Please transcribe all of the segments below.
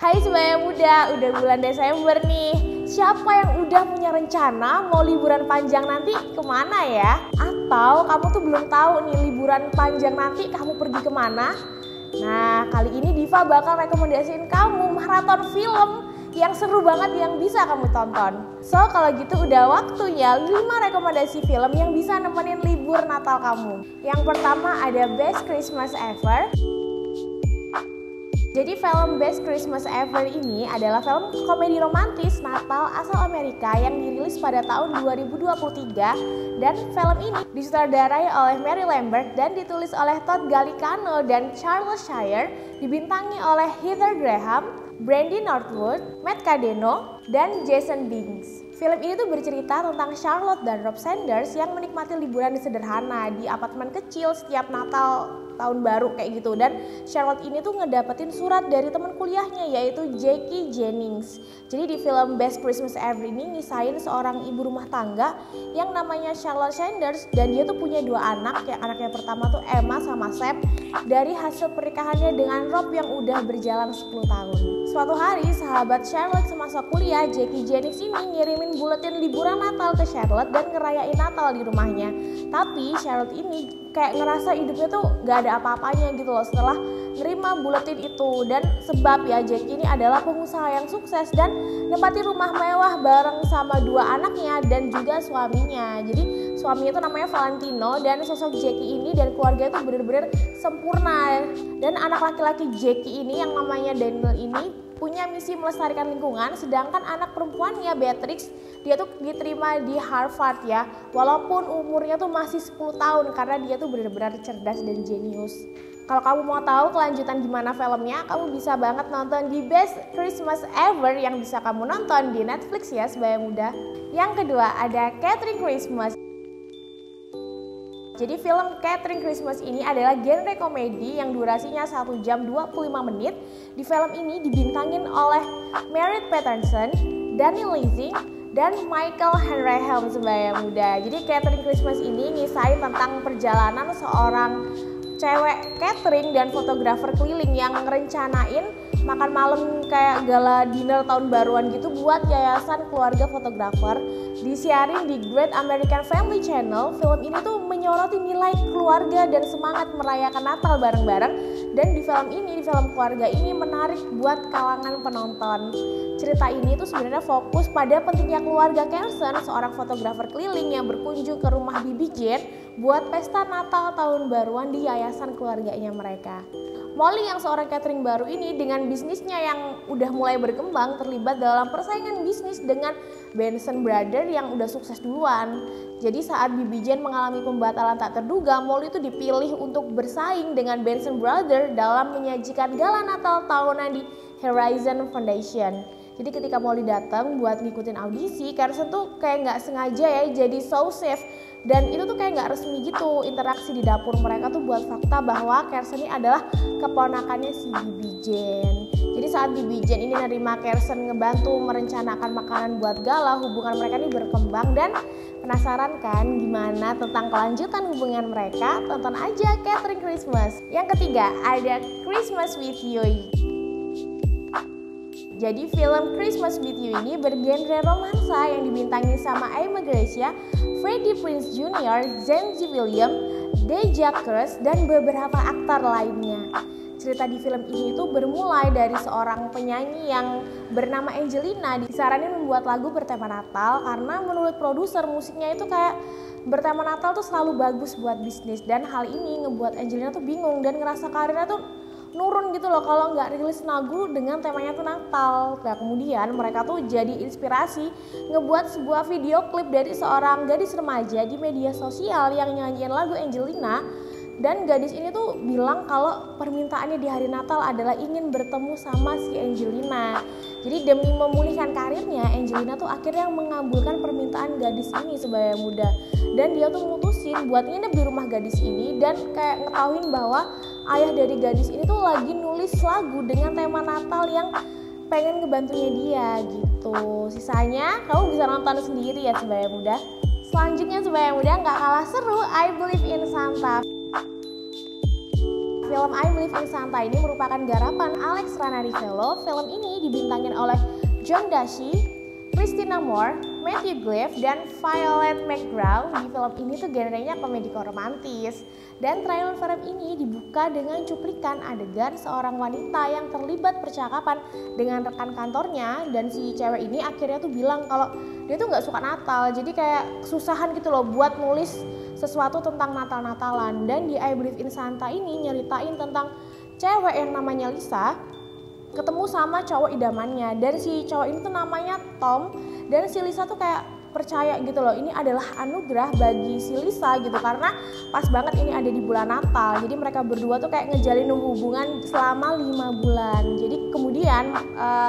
Hai sebaya muda, udah bulan Desember nih. Siapa yang udah punya rencana mau liburan panjang nanti kemana ya? Atau kamu tuh belum tahu nih liburan panjang nanti kamu pergi kemana? Nah, kali ini Diva bakal rekomendasiin kamu maraton film yang seru banget yang bisa kamu tonton. So, kalau gitu udah waktunya 5 rekomendasi film yang bisa nemenin libur Natal kamu. Yang pertama ada Best Christmas Ever. Jadi film Best Christmas Ever ini adalah film komedi romantis Natal asal Amerika yang dirilis pada tahun 2023 dan film ini disutradarai oleh Mary Lambert dan ditulis oleh Todd Gallicano dan Charles Shyer, dibintangi oleh Heather Graham, Brandy Northwood, Matt Cadeno, dan Jason Biggs. Film ini tuh bercerita tentang Charlotte dan Rob Sanders yang menikmati liburan sederhana di apartemen kecil setiap Natal tahun baru kayak gitu, dan Charlotte ini tuh ngedapetin surat dari teman kuliahnya yaitu Jackie Jennings. Jadi di film Best Christmas Ever ini ngisain seorang ibu rumah tangga yang namanya Charlotte Sanders, dan dia tuh punya 2 anak. Yang anaknya pertama tuh Emma sama Sam dari hasil pernikahannya dengan Rob yang udah berjalan 10 tahun. Suatu hari sahabat Charlotte semasa kuliah, Jackie Jennings ini ngirimin buletin liburan Natal ke Charlotte dan ngerayain Natal di rumahnya. Tapi Charlotte ini kayak ngerasa hidupnya tuh gak ada apa-apanya gitu loh setelah nerima buletin itu. Dan sebab ya Jackie ini adalah pengusaha yang sukses dan nempatin rumah mewah bareng sama 2 anaknya dan juga suaminya. Jadi suaminya itu namanya Valentino, dan sosok Jackie ini dan keluarga itu bener-bener sempurna. Dan anak laki-laki Jackie ini yang namanya Daniel ini punya misi melestarikan lingkungan, sedangkan anak perempuannya Beatrix dia tuh diterima di Harvard ya, walaupun umurnya tuh masih 10 tahun karena dia tuh benar-benar cerdas dan jenius. Kalau kamu mau tahu kelanjutan gimana filmnya, kamu bisa banget nonton di Best Christmas Ever yang bisa kamu nonton di Netflix ya sebaya muda. Yang kedua ada Catering Christmas. Jadi film Catering Christmas ini adalah genre komedi yang durasinya 1 jam 25 menit. Di film ini dibintangin oleh Merritt Patterson, Daniel Lizzie, dan Michael Hanrahan sebaya muda. Jadi Catering Christmas ini ngisain tentang perjalanan seorang cewek catering dan fotografer keliling yang ngerencanain makan malam kayak gala dinner tahun baruan gitu buat yayasan keluarga fotografer. Disiarin di Great American Family Channel, film ini tuh menyoroti nilai keluarga dan semangat merayakan Natal bareng-bareng. Dan di film keluarga ini menarik buat kalangan penonton. Cerita ini tuh sebenarnya fokus pada pentingnya keluarga Carson, seorang fotografer keliling yang berkunjung ke rumah Bibi Jane buat pesta Natal tahun baruan di yayasan keluarganya mereka. Molly yang seorang catering baru ini dengan bisnisnya yang udah mulai berkembang terlibat dalam persaingan bisnis dengan Benson Brothers yang udah sukses duluan. Jadi saat Bibi Jane mengalami pembatalan tak terduga, Molly itu dipilih untuk bersaing dengan Benson Brothers dalam menyajikan gala Natal tahunan di Horizon Foundation. Jadi ketika Molly datang buat ngikutin audisi, Carson tuh kayak nggak sengaja ya jadi show chef. Dan itu tuh kayak nggak resmi gitu interaksi di dapur mereka tuh buat fakta bahwa Carson ini adalah keponakannya si Bibi Jane. Jadi saat Bibi Jane ini nerima Carson ngebantu merencanakan makanan buat gala, hubungan mereka ini berkembang. Dan penasaran kan gimana tentang kelanjutan hubungan mereka? Tonton aja Catering Christmas. Yang ketiga ada Christmas with You. Jadi film Christmas with You ini bergenre romansa yang dibintangi sama Emma Gracia, Freddie Prinze Jr., Zenzi William, Deja Cruz, dan beberapa aktor lainnya. Cerita di film ini tuh bermulai dari seorang penyanyi yang bernama Angelina disaranin membuat lagu bertema Natal karena menurut produser musiknya itu kayak bertema Natal tuh selalu bagus buat bisnis, dan hal ini ngebuat Angelina tuh bingung dan ngerasa karirnya tuh nurun gitu loh kalau nggak rilis lagu dengan temanya tuh Natal. Nah kemudian mereka tuh jadi inspirasi ngebuat sebuah video klip dari seorang gadis remaja di media sosial yang nyanyiin lagu Angelina. Dan gadis ini tuh bilang kalau permintaannya di hari Natal adalah ingin bertemu sama si Angelina. Jadi demi memulihkan karirnya, Angelina tuh akhirnya mengabulkan permintaan gadis ini sebaya muda. Dan dia tuh mutusin buat nginep di rumah gadis ini dan kayak ngetahuin bahwa ayah dari gadis ini tuh lagi nulis lagu dengan tema Natal yang pengen ngebantunya dia gitu. Sisanya kamu bisa nonton sendiri ya sebaya muda. Selanjutnya sebaya muda nggak kalah seru, I Believe in Santa. film I Believe in Santa ini merupakan garapan Alex Ranarivello. Film ini dibintangin oleh John Dashi, Christina Moore, Matthew Gliff, dan Violet McGraw. Di film ini tuh genrenya komedi romantis. Dan trailer film ini dibuka dengan cuplikan adegan seorang wanita yang terlibat percakapan dengan rekan kantornya. Dan si cewek ini akhirnya tuh bilang kalau dia tuh gak suka Natal. Jadi kayak kesusahan gitu loh buat nulis sesuatu tentang Natal-Natalan. Dan di I Believe in Santa ini nyeritain tentang cewek yang namanya Lisa ketemu sama cowok idamannya, dan si cowok ini tuh namanya Tom, dan si Lisa tuh kayak percaya gitu loh, ini adalah anugerah bagi si Lisa gitu, karena pas banget ini ada di bulan Natal. Jadi mereka berdua tuh kayak ngejalin hubungan selama 5 bulan. Jadi kemudian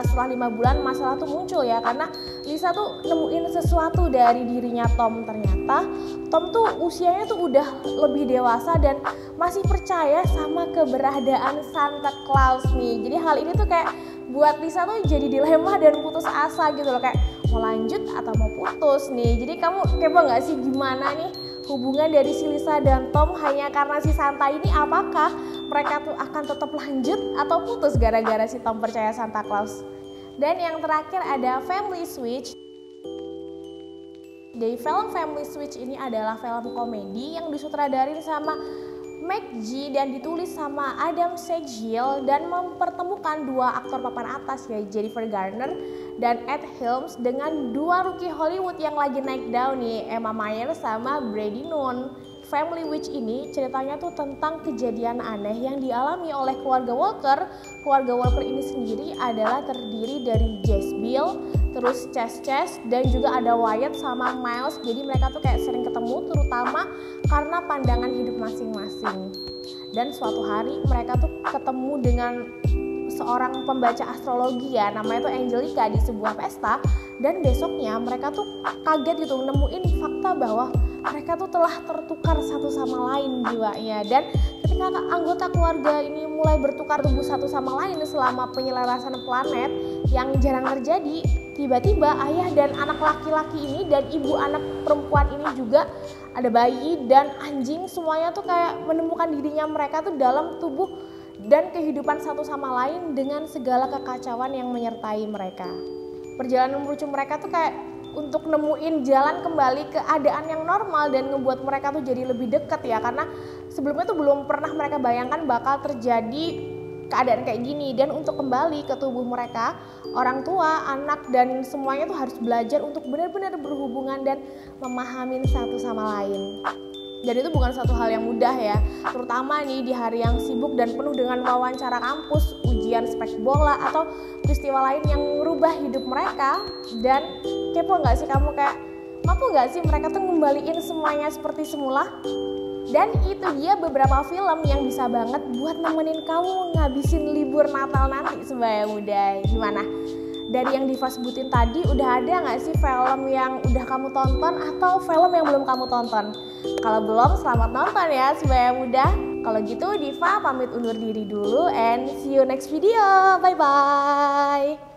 setelah 5 bulan masalah tuh muncul ya, karena Lisa tuh nemuin sesuatu dari dirinya Tom. Ternyata Tom tuh usianya tuh udah lebih dewasa dan masih percaya sama keberadaan Santa Claus nih. Jadi hal ini tuh kayak buat Lisa tuh jadi dilema dan putus asa gitu loh, kayak mau lanjut atau mau putus nih. Jadi kamu kepo gak sih gimana nih hubungan dari si Lisa dan Tom hanya karena si Santa ini? Apakah mereka tuh akan tetap lanjut atau putus gara-gara si Tom percaya Santa Claus? Dan yang terakhir ada Family Switch. Dari film Family Switch ini adalah film komedi yang disutradarin sama McG dan ditulis sama Adam Segal dan mempertemukan dua aktor papan atas ya, Jennifer Garner dan Ed Helms, dengan dua rookie Hollywood yang lagi naik daun nih, Emma Mayer sama Brady Noon. Family Witch ini ceritanya tuh tentang kejadian aneh yang dialami oleh keluarga Walker. Keluarga Walker ini sendiri adalah terdiri dari Jess Bill, terus Chess, dan juga ada Wyatt sama Miles. Jadi mereka tuh kayak sering ketemu, terutama karena pandangan hidup masing-masing. Dan suatu hari mereka tuh ketemu dengan seorang pembaca astrologi ya, namanya tuh Angelica, di sebuah pesta. Dan besoknya mereka tuh kaget gitu nemuin fakta bahwa mereka tuh telah tertukar satu sama lain jiwanya. Dan ketika anggota keluarga ini mulai bertukar tubuh satu sama lain selama penyelarasan planet yang jarang terjadi, tiba-tiba ayah dan anak laki-laki ini dan ibu anak perempuan ini juga ada bayi dan anjing, semuanya tuh kayak menemukan dirinya mereka tuh dalam tubuh dan kehidupan satu sama lain dengan segala kekacauan yang menyertai mereka. Perjalanan menuju mereka tuh kayak untuk nemuin jalan kembali keadaan yang normal dan ngebuat mereka tuh jadi lebih dekat ya, karena sebelumnya tuh belum pernah mereka bayangkan bakal terjadi keadaan kayak gini. Dan untuk kembali ke tubuh mereka, orang tua, anak, dan semuanya tuh harus belajar untuk benar-benar berhubungan dan memahami satu sama lain. Dan itu bukan satu hal yang mudah ya, terutama nih di hari yang sibuk dan penuh dengan wawancara kampus, ujian spek bola, atau peristiwa lain yang merubah hidup mereka. Dan kepo gak sih kamu, kayak mampu gak sih mereka tuh ngembaliin semuanya seperti semula? Dan itu dia beberapa film yang bisa banget buat nemenin kamu ngabisin libur Natal nanti sebagai muda. Gimana? Dari yang Diva sebutin tadi, udah ada gak sih film yang udah kamu tonton atau film yang belum kamu tonton? Kalau belum, selamat nonton ya sebagai muda. Kalau gitu Diva pamit undur diri dulu and see you next video. Bye-bye.